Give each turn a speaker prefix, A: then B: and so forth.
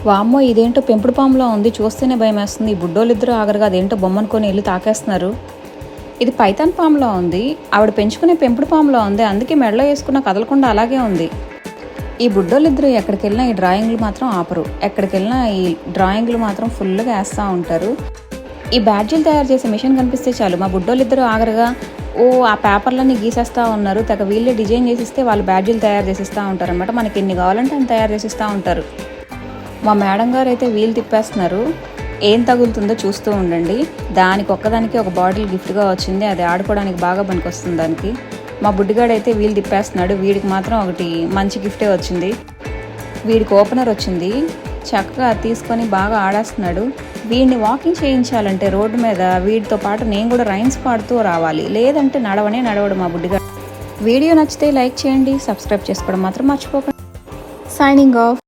A: వామ్మో ఇదేంటో పెంపుడు పాములా ఉంది, చూస్తేనే భయం వేస్తుంది. ఈ బుడ్డోళ్ళిద్దరూ ఆగరుగా అదేంటో బొమ్మనుకొని వెళ్ళి తాకేస్తున్నారు. ఇది పైథాన్ పాములా ఉంది, ఆవిడ పెంచుకునే పెంపుడు పాములా ఉంది, అందుకే మెడలో వేసుకున్న కదలకుండా అలాగే ఉంది. ఈ బుడ్డోళ్ళిద్దరూ ఎక్కడికి వెళ్ళినా ఈ డ్రాయింగ్లు మాత్రం ఆపరు, ఎక్కడికి వెళ్ళినా ఈ డ్రాయింగ్లు మాత్రం ఫుల్గా వేస్తూ ఉంటారు. ఈ బ్యాడ్జీలు తయారు చేసే మిషన్ కనిపిస్తే చాలు మా బుడ్డోళ్ళిద్దరూ ఆగరుగా ఆ పేపర్లన్నీ గీసేస్తూ ఉన్నారు. తెగ వీళ్ళే డిజైన్ చేసిస్తే వాళ్ళు బ్యాడ్జీలు తయారు చేసిస్తూ ఉంటారు అనమాట. మనకి ఎన్ని కావాలంటే అని తయారు చేసిస్తూ ఉంటారు. మా మేడం గారు అయితే వీలు తిప్పేస్తున్నారు, ఏం తగులుతుందో చూస్తూ ఉండండి. దానికి ఒక్కదానికి ఒక బాటిల్ గిఫ్ట్గా వచ్చింది, అది ఆడుకోవడానికి బాగా పనికొస్తుంది దానికి. మా బుడ్డిగాడు అయితే వీలు తిప్పేస్తున్నాడు, వీడికి మాత్రం ఒకటి మంచి గిఫ్టే వచ్చింది. వీడికి ఓపెనర్ వచ్చింది, చక్కగా తీసుకొని బాగా ఆడేస్తున్నాడు. వీడిని వాకింగ్ చేయించాలంటే రోడ్డు మీద వీడితో పాటు నేను కూడా రైమ్స్ పాడుతూ రావాలి, లేదంటే నడవడు మా బుడ్డిగాడు. వీడియో నచ్చితే లైక్ చేయండి, సబ్స్క్రైబ్ చేసుకోవడం మాత్రం మర్చిపోకండి. Signing off.